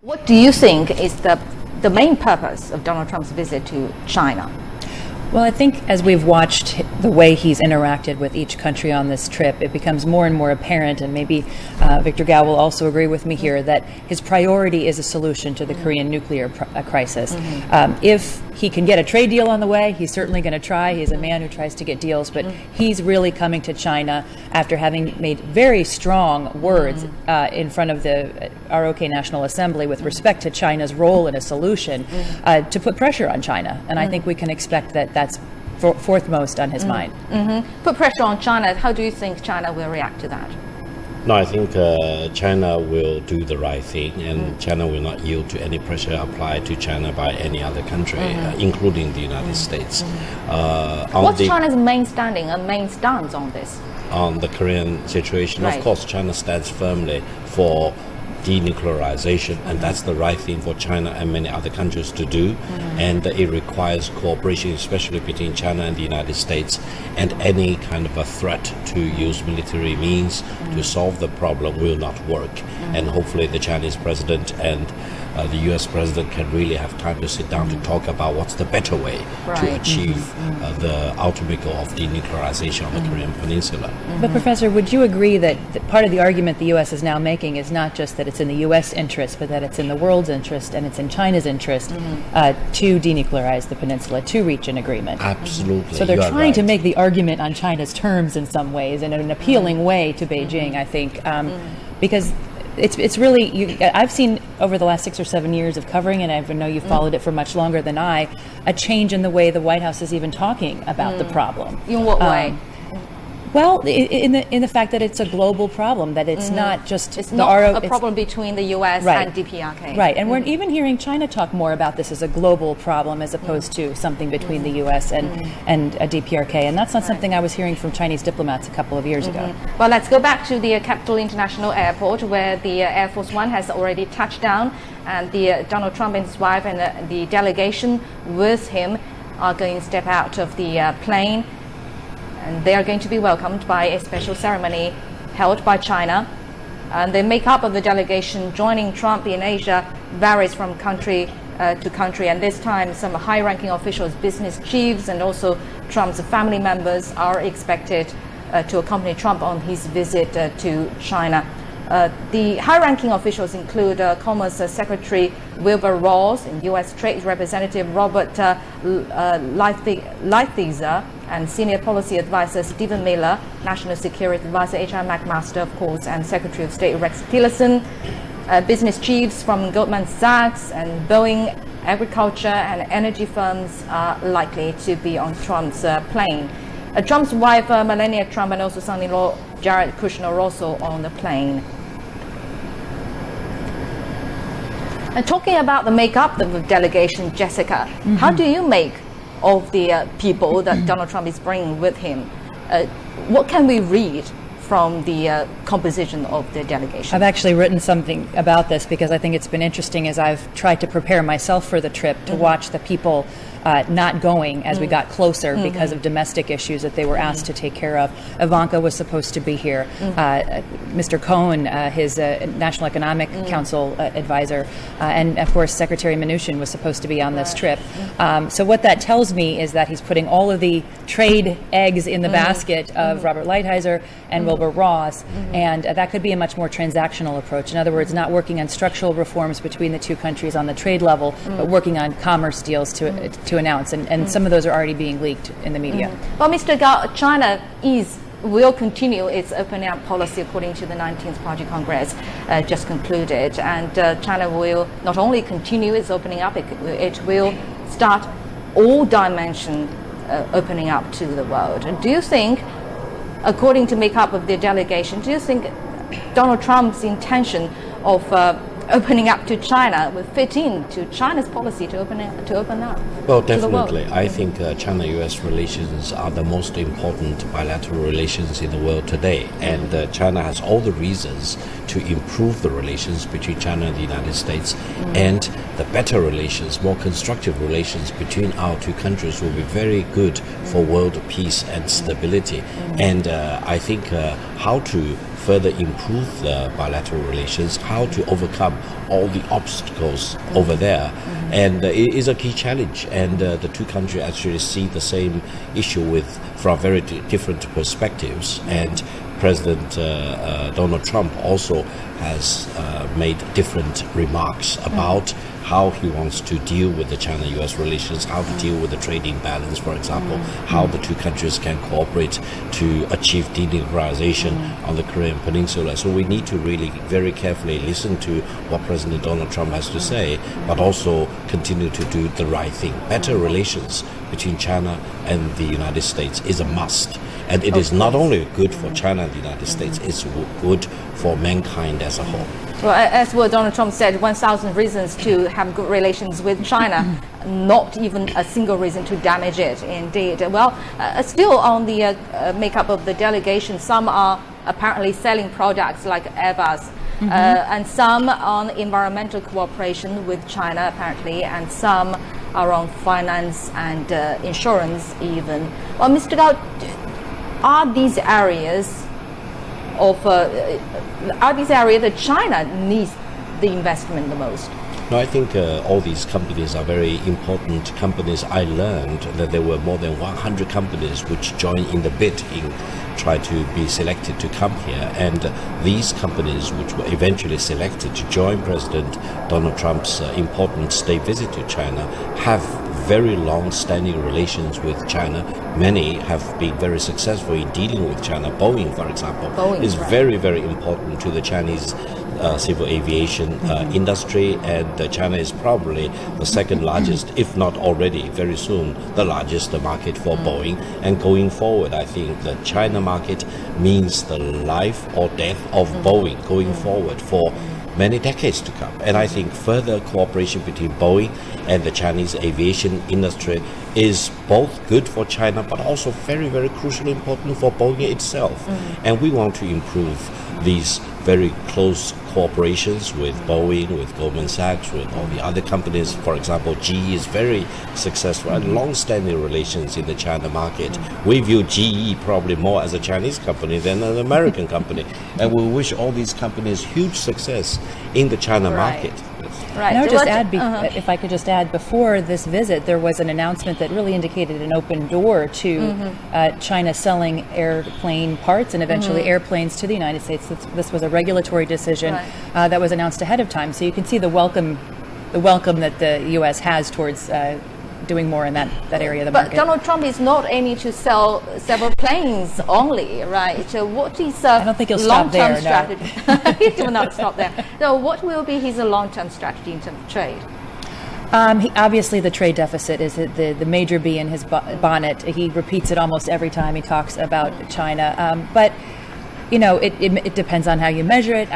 What do you think is the main purpose of Donald Trump's visit to China? Well, I think as we've watched the way he's interacted with each country on this trip, it becomes more and more apparent, and maybe Victor Gao will also agree with me here, that his priority is a solution to the Korean nuclear crisis. If he can get a trade deal on the way, he's certainly going to try. He's a man who tries to get deals, but he's really coming to China after having made very strong words in front of the ROK National Assembly with respect to China's role in a solution to put pressure on China. And I think we can expect that that's foremost on his mind. Put pressure on China. How do you think China will react to that? No, I think China will do the right thing, and China will not yield to any pressure applied to China by any other country, including the United States. What's China's main standing and main stance on this? On the Korean situation, Right. of course, China stands firmly for denuclearization, and that's the right thing for China and many other countries to do. And it requires cooperation, especially between China and the United States. And any kind of a threat to use military means to solve the problem will not work. And hopefully the Chinese president and the US president can really have time to sit down to talk about what's the better way to achieve the ultimate goal of denuclearization on the Korean Peninsula. But Professor, would you agree that part of the argument the U.S. is now making is not just that it's in the U.S. interest, but that it's in the world's interest and it's in China's interest to denuclearize the peninsula, to reach an agreement? Absolutely. So they're trying to make the argument on China's terms in some ways, and in an appealing way to Beijing, I think, because it's really, I've seen over the last 6 or 7 years of covering, and I know you've followed it for much longer than I, a change in the way the White House is even talking about the problem. In what way? Well, in the fact that it's a global problem, that it's not just It's not a problem between the U.S. and DPRK. Right, and we're even hearing China talk more about this as a global problem as opposed to something between the U.S. and DPRK, and that's not something I was hearing from Chinese diplomats a couple of years ago. Well, let's go back to the Capital International Airport, where the Air Force One has already touched down, and the Donald Trump and his wife and the delegation with him are going to step out of the plane. And they are going to be welcomed by a special ceremony held by China. And the makeup of the delegation joining Trump in Asia varies from country to country. And this time, some high-ranking officials, business chiefs, and also Trump's family members are expected to accompany Trump on his visit to China. The high-ranking officials include Commerce Secretary Wilbur Ross, and U.S. Trade Representative Robert Lighthizer, and Senior Policy Advisor Stephen Miller, National Security Advisor H.R. McMaster, of course, and Secretary of State Rex Tillerson. Business chiefs from Goldman Sachs and Boeing, agriculture and energy firms are likely to be on Trump's plane. Trump's wife, Melania Trump, and also son-in-law Jared Kushner are also on the plane. And talking about the makeup of the delegation, Jessica, how do you make of the people that Donald Trump is bringing with him? What can we read from the composition of the delegation? I've actually written something about this because I think it's been interesting as I've tried to prepare myself for the trip to watch the people not going as we got closer because of domestic issues that they were asked to take care of. Ivanka was supposed to be here. Mr. Cohen, his National Economic Council advisor, and of course Secretary Mnuchin was supposed to be on this trip. So what that tells me is that he's putting all of the trade eggs in the basket of Robert Lighthizer and Wilbur Ross, and that could be a much more transactional approach. In other words, not working on structural reforms between the two countries on the trade level, but working on commerce deals to announce, and some of those are already being leaked in the media. Well, Mr. Gao, China will continue its opening up policy according to the 19th Party Congress just concluded, and China will not only continue its opening up, it will start all dimension opening up to the world. And do you think, according to makeup of the delegation, do you think Donald Trump's intention of opening up to China will fit into China's policy to open up? Well, to the world? definitely. I think China-U.S. relations are the most important bilateral relations in the world today, and China has all the reasons to improve the relations between China and the United States, and the better relations, more constructive relations between our two countries will be very good for world peace and stability. And I think how to further improve the bilateral relations, how to overcome all the obstacles over there. And it is a key challenge, and the two countries actually see the same issue from very different perspectives. And President Donald Trump also has made different remarks about how he wants to deal with the China-US relations, how to deal with the trade imbalance, for example, how the two countries can cooperate to achieve denuclearization on the Korean Peninsula. So we need to really very carefully listen to what President Donald Trump has to say, but also continue to do the right thing. Better relations between China and the United States is a must. And it is not only good for China and the United States, it's good for mankind as a whole. Well, as what Donald Trump said, 1,000 reasons to have good relations with China, not even a single reason to damage it, indeed. Well, still on the makeup of the delegation, some are apparently selling products like Airbus, and some on environmental cooperation with China, apparently, and some are on finance and insurance even. Well, Mr. Gao, are these areas that China needs the investment the most? No, I think all these companies are very important companies. I learned that there were more than 100 companies which joined in the bid in try to be selected to come here. And these companies which were eventually selected to join President Donald Trump's important state visit to China have very long-standing relations with China. Many have been very successful in dealing with China. Boeing, for example, is very, very important to the Chinese civil aviation industry, and China is probably the second largest, if not already very soon, the largest market for Boeing. And going forward, I think the China market means the life or death of Boeing going forward for many decades to come. And I think further cooperation between Boeing and the Chinese aviation industry is both good for China, but also very, very crucially important for Boeing itself. And we want to improve these very close cooperations with Boeing, with Goldman Sachs, with all the other companies. For example, GE is very successful and long-standing relations in the China market. We view GE probably more as a Chinese company than an American company. And we wish all these companies huge success in the China market. Right. And I would just add, if I could just add, before this visit, there was an announcement that really indicated an open door to China selling airplane parts and eventually airplanes to the United States. This was a regulatory decision that was announced ahead of time. So you can see the welcome that the U.S. has towards doing more in that area of the market. But Donald Trump is not aiming to sell several planes only, right? So what is I don't think he'll stop there, strategy? He will not stop there. So what will be his long-term strategy in terms of trade? Obviously, the trade deficit is the major bee in his bonnet. He repeats it almost every time he talks about China. But you know, it depends on how you measure it.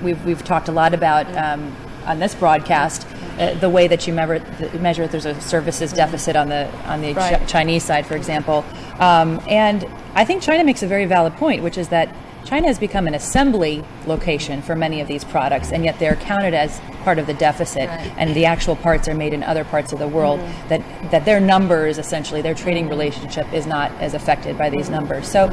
We've talked a lot about on this broadcast the way that you measure it. There's a services deficit on the Chinese side, for example, and I think China makes a very valid point, which is that China has become an assembly location for many of these products, and yet they're counted as part of the deficit, and the actual parts are made in other parts of the world. That their numbers, essentially, their trading relationship is not as affected by these numbers. So.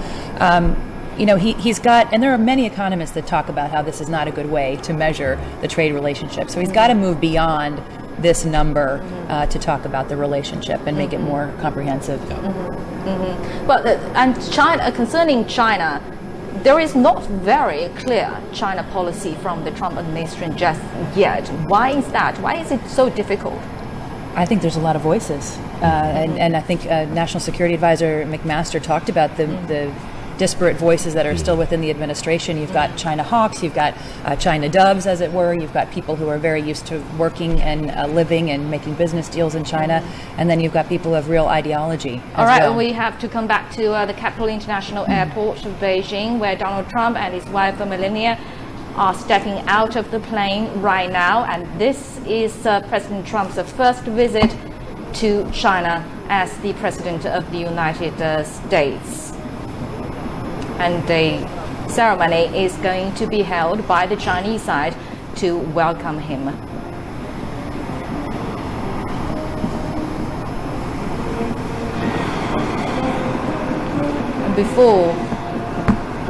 You know, he's got, and there are many economists that talk about how this is not a good way to measure the trade relationship. So he's got to move beyond this number to talk about the relationship and make it more comprehensive. Well, and China, concerning China, there is not very clear China policy from the Trump administration just yet. Why is that? Why is it so difficult? I think there's a lot of voices, and I think National Security Advisor McMaster talked about the disparate voices that are still within the administration. You've got China hawks, you've got China doves, as it were. You've got people who are very used to working and living and making business deals in China, and then you've got people of real ideology. All right, well. We have to come back to the capital international airport of Beijing, where Donald Trump and his wife Melania are stepping out of the plane right now, and this is President Trump's first visit to China as the President of the United States. And the ceremony is going to be held by the Chinese side to welcome him. And before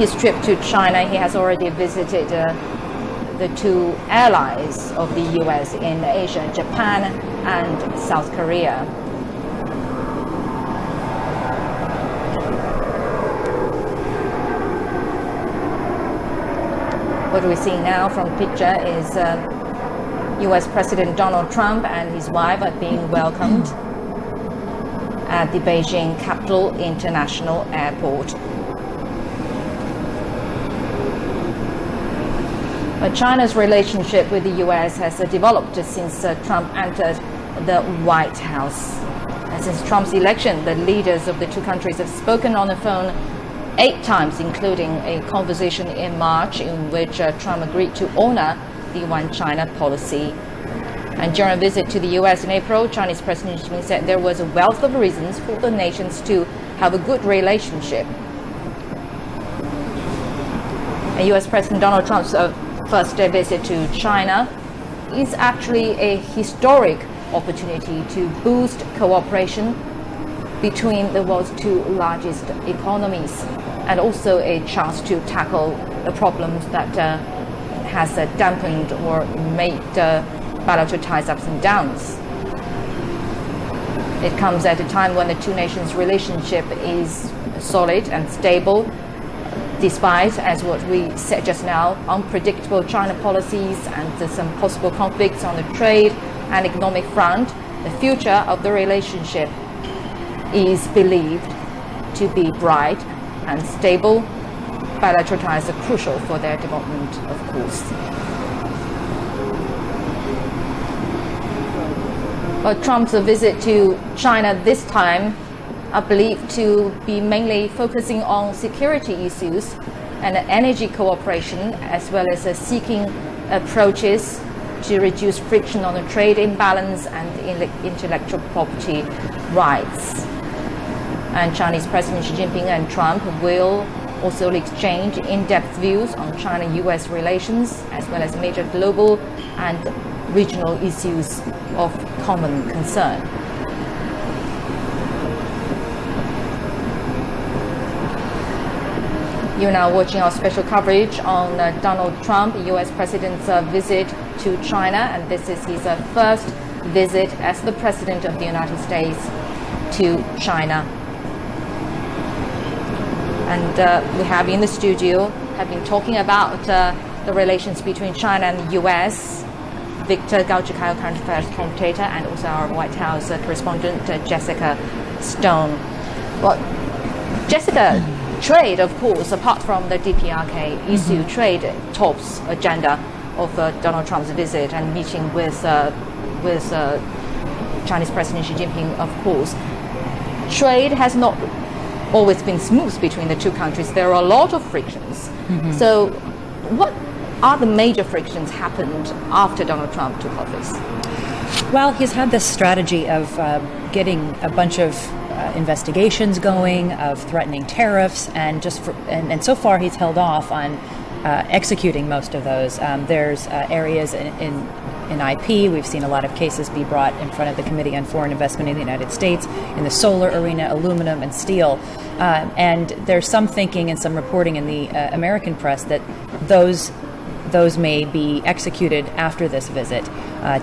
his trip to China, he has already visited the two allies of the US in Asia, Japan and South Korea. What we're seeing now from the picture is US President Donald Trump and his wife are being welcomed at the Beijing Capital International Airport. But China's relationship with the US has developed since Trump entered the White House. And since Trump's election, the leaders of the two countries have spoken on the phone 8 times, including a conversation in March in which Trump agreed to honor the One China policy. And during a visit to the US in April, Chinese President Xi Jinping said there was a wealth of reasons for the nations to have a good relationship. And US President Donald Trump's first visit to China is actually a historic opportunity to boost cooperation between the world's two largest economies, and also a chance to tackle the problems that has dampened or made bilateral ties ups and downs. It comes at a time when the two nations' relationship is solid and stable, despite, as what we said just now, unpredictable China policies and some possible conflicts on the trade and economic front. The future of the relationship is believed to be bright and stable. Bilateral ties are crucial for their development, of course. But Trump's visit to China this time are believed to be mainly focusing on security issues and energy cooperation, as well as seeking approaches to reduce friction on the trade imbalance and intellectual property rights. And Chinese President Xi Jinping and Trump will also exchange in-depth views on China-US relations, as well as major global and regional issues of common concern. You're now watching our special coverage on Donald Trump, US President's visit to China, and this is his first visit as the President of the United States to China. And we have in the studio have been talking about the relations between China and the US. Victor Gauchikayo, current affairs commentator, and also our White House correspondent Jessica Stone. Well, Jessica, trade, of course, apart from the DPRK issue, trade tops agenda of Donald Trump's visit and meeting with Chinese President Xi Jinping, of course. Trade has not always been smooth between the two countries. There are a lot of frictions. So what are the major frictions happened after Donald Trump took office? Well, he's had this strategy of getting a bunch of investigations going, of threatening tariffs, and and so far he's held off on executing most of those. There's areas in IP. We've seen a lot of cases be brought in front of the Committee on Foreign Investment in the United States in the solar arena, aluminum and steel. And there's some thinking and some reporting in the American press that those may be executed after this visit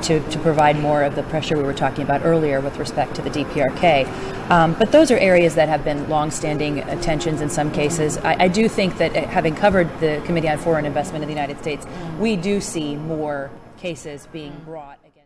to provide more of the pressure we were talking about earlier with respect to the DPRK. But those are areas that have been long-standing tensions in some cases. I do think that having covered the Committee on Foreign Investment in the United States, we do see more cases being brought against